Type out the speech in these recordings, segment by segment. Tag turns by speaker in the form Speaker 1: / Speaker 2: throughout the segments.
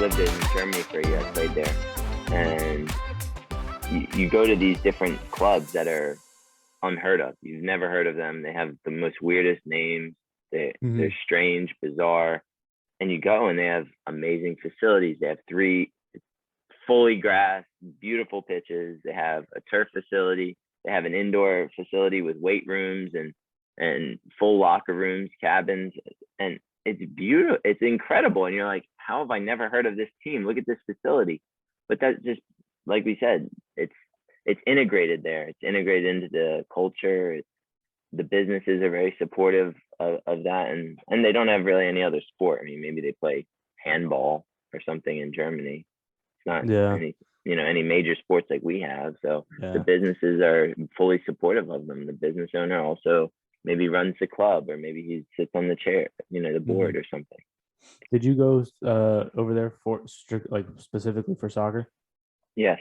Speaker 1: lived in Germany for a year. I played there, and you go to these different clubs that are unheard of. You've never heard of them. They have the most weirdest names. They're strange, bizarre, and you go and they have amazing facilities. They have 3 fully grassed, beautiful pitches. They have a turf facility. They have an indoor facility with weight rooms and full locker rooms, cabins, and it's beautiful. It's incredible. And you're like, how have I never heard of this team? Look at this facility. But that's just, like we said, it's integrated there. It's integrated into the culture. The businesses are very supportive of that, and they don't have really any other sport. I mean, maybe they play handball or something in Germany. It's not any major sports like we have. So the businesses are fully supportive of them. The business owner also maybe runs the club, or maybe he sits on the chair, the board or something.
Speaker 2: Did you go over there for specifically for soccer?
Speaker 1: Yes.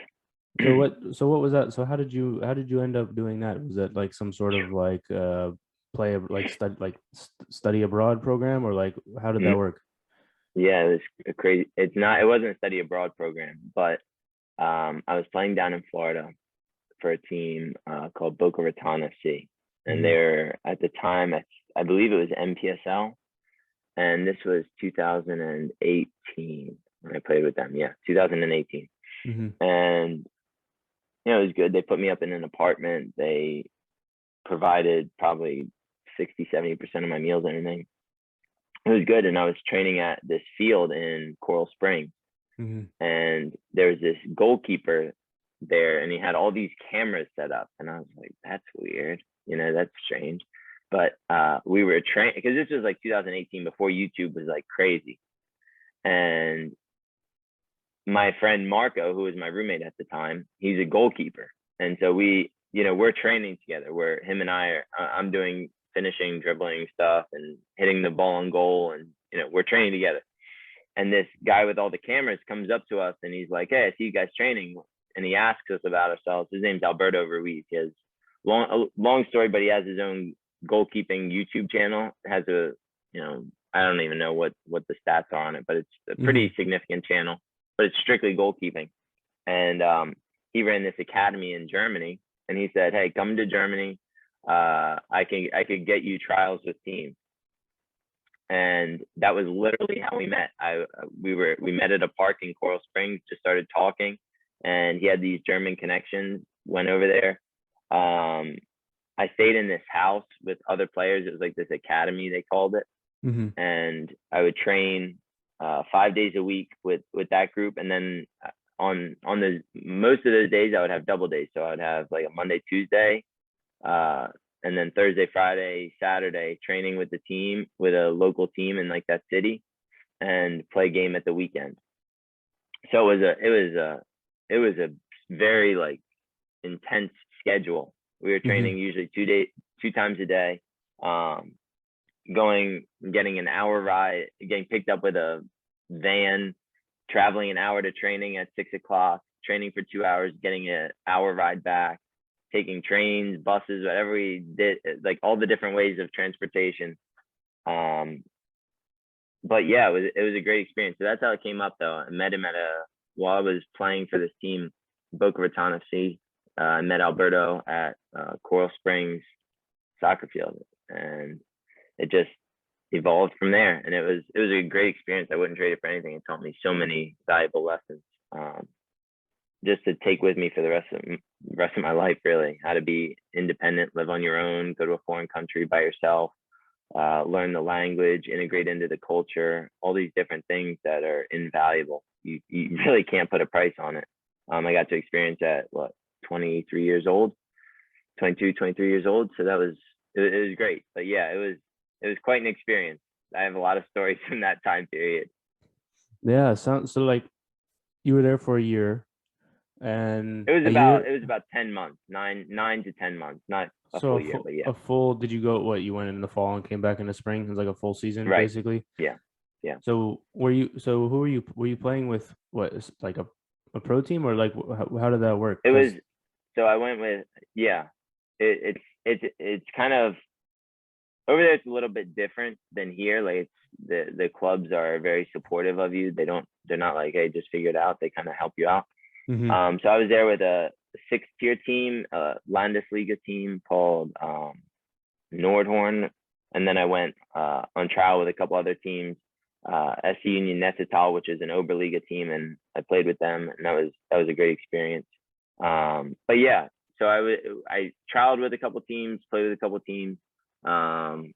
Speaker 2: So what was that? So how did you end up doing that? Was that like some sort of study abroad program, or like how did that work?
Speaker 1: Yeah, it was crazy. It wasn't a study abroad program, but I was playing down in Florida for a team called Boca Raton FC, and they're at the time I believe it was MPSL, and this was 2018 when I played with them. Yeah, 2018, and it was good. They put me up in an apartment. They provided probably 60-70% of my meals and everything. It was good. And I was training at this field in Coral Springs. And there was this goalkeeper there, and he had all these cameras set up. And I was like, that's weird. That's strange. But we were training, because this was like 2018, before YouTube was like crazy. And my friend Marco, who was my roommate at the time, he's a goalkeeper. And so we're training together, where him and I'm doing finishing, dribbling stuff and hitting the ball on goal. And, we're training together. And this guy with all the cameras comes up to us and he's like, hey, I see you guys training. And he asks us about ourselves. His name's Alberto Ruiz. He has long story, but he has his own goalkeeping YouTube channel. It has I don't even know what the stats are on it, but it's a pretty significant channel. But it's strictly goalkeeping. And he ran this academy in Germany, and he said, hey, come to Germany. I could get you trials with teams. And that was literally how we met. We met at a park in Coral Springs, just started talking, and he had these German connections, went over there. I stayed in this house with other players. It was like this academy, they called it. And I would train 5 days a week with that group, and then on the most of those days I would have double days. So I would have like a Monday, Tuesday, and then Thursday, Friday, Saturday training with the team, with a local team in like that city, and play a game at the weekend. So it was a very like intense schedule. We were training usually 2 times a day, getting an hour ride, getting picked up with a van, traveling an hour to training at 6 o'clock, training for 2 hours, getting an hour ride back, taking trains, buses, whatever we did, like all the different ways of transportation. But yeah, it was a great experience. So that's how it came up, though. I met him while I was playing for this team, Boca Raton FC. I met Alberto at Coral Springs soccer field, and it just evolved from there. And it was a great experience. I wouldn't trade it for anything. It taught me so many valuable lessons, just to take with me for the rest of my life, really. How to be independent, live on your own, go to a foreign country by yourself, learn the language, integrate into the culture, all these different things that are invaluable. You really can't put a price on it. I got to experience at 23 years old. So it was great. But yeah, it was quite an experience. I have a lot of stories from that time period.
Speaker 2: Yeah, so like you were there for a year, and
Speaker 1: it was about 10 months, 9 to 10 months, not a full year, but yeah.
Speaker 2: Did you go, you went in the fall and came back in the spring? It was like a full season,
Speaker 1: right.
Speaker 2: Basically.
Speaker 1: Yeah.
Speaker 2: So were you playing with like a pro team, or like how did that work?
Speaker 1: So I went with, it's kind of over there it's a little bit different than here. Like the clubs are very supportive of you. They're not like, hey, just figure it out. They kind of help you out. So I was there with a 6th-tier team, Landesliga team called Nordhorn, and then I went on trial with a couple other teams, SC Union Nettetal, which is an Oberliga team, and I played with them, and that was a great experience. But yeah, so I trialed with a couple teams, played with a couple teams, and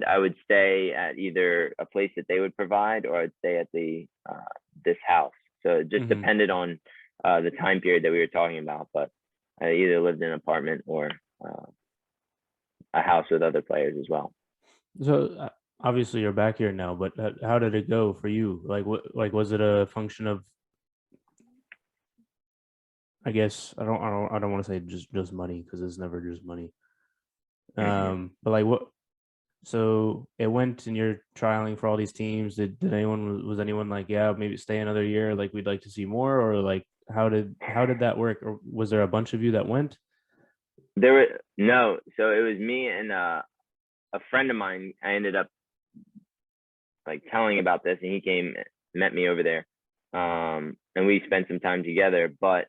Speaker 1: I would stay at either a place that they would provide, or I'd stay at this house. So it just depended on the time period that we were talking about, but I either lived in an apartment or a house with other players as well.
Speaker 2: So obviously you're back here now, but how did it go for you? Like, what, was it a function of, I guess I don't want to say just money, because it's never just money. But like, what? So it went, and you're trialing for all these teams. Was anyone like, yeah, maybe stay another year? Like, we'd like to see more, or like, how did that work? Or was there a bunch of you that went?
Speaker 1: No. So it was me and a friend of mine. I ended up like telling about this, and he came, met me over there, and we spent some time together. But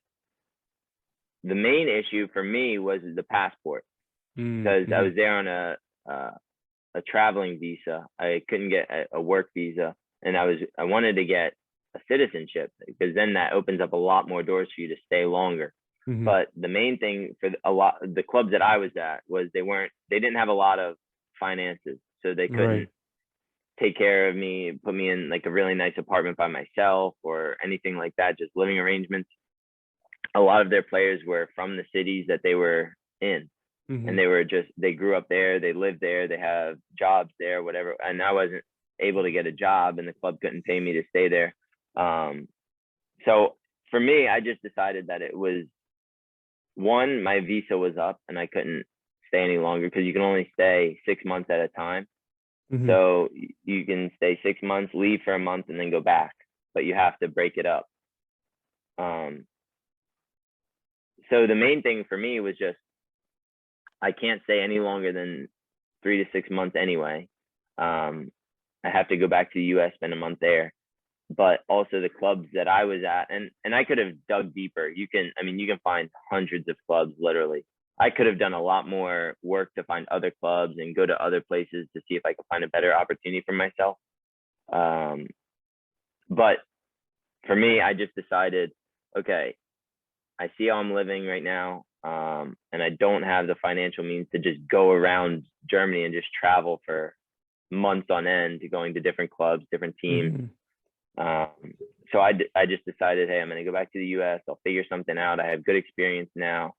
Speaker 1: the main issue for me was the passport, because I was there on a traveling visa. I couldn't get a work visa, and I wanted to get a citizenship, because then that opens up a lot more doors for you to stay longer. But the main thing for the clubs that I was at was they didn't have a lot of finances, so they couldn't take care of me, put me in like a really nice apartment by myself or anything like that, just living arrangements. A lot of their players were from the cities that they were in, and they grew up there, they lived there, they have jobs there, whatever. And I wasn't able to get a job, and the club couldn't pay me to stay there. So for me, I just decided that it was, one, my visa was up and I couldn't stay any longer, because you can only stay 6 months at a time. So you can stay 6 months, leave for a month, and then go back, but you have to break it up. So the main thing for me was just, I can't stay any longer than 3 to 6 months anyway. I have to go back to the US, spend a month there. But also the clubs that I was at, and I could have dug deeper. You can find hundreds of clubs, literally. I could have done a lot more work to find other clubs and go to other places to see if I could find a better opportunity for myself. But for me, I just decided, okay, I see how I'm living right now, and I don't have the financial means to just go around Germany and just travel for months on end to going to different clubs, different teams. So I just decided, hey, I'm going to go back to the US. I'll figure something out. I have good experience now,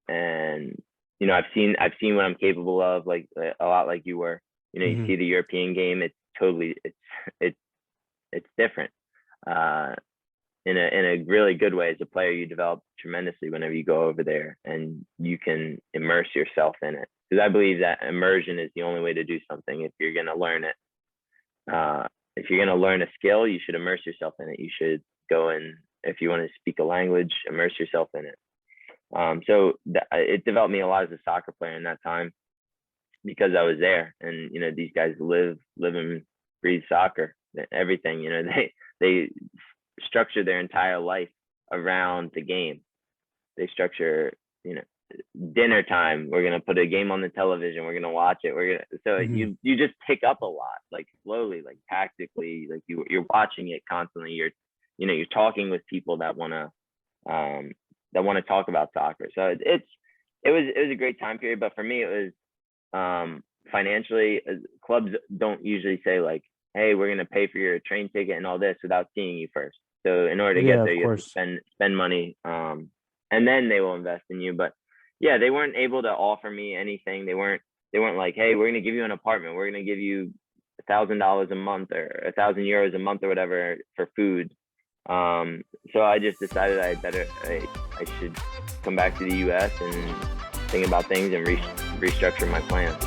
Speaker 1: and I've seen what I'm capable of, like a lot like you were. You see the European game. It's totally it's different. In a really good way. As a player, you develop tremendously whenever you go over there, and you can immerse yourself in it. Because I believe that immersion is the only way to do something if you're going to learn it. If you're going to learn a skill, you should immerse yourself in it. You should go in, if you want to speak a language, immerse yourself in it. So it developed me a lot as a soccer player in that time, because I was there, and these guys live and breathe soccer, everything. They structure their entire life around the game. They structure, dinner time, we're going to put a game on the television, we're going to watch it, so you just pick up a lot, like slowly, like tactically, like you're watching it constantly. You're talking with people that want to talk about soccer. So it was a great time period. But for me, it was financially, clubs don't usually say like, hey, we're going to pay for your train ticket and all this without seeing you first. So in order to get there, you have to spend money, and then they will invest in you. But yeah, they weren't able to offer me anything. They weren't like, hey, we're going to give you an apartment, we're going to give you $1,000 a month or €1,000 a month or whatever for food. So I just decided I should come back to the US and think about things and restructure my plans.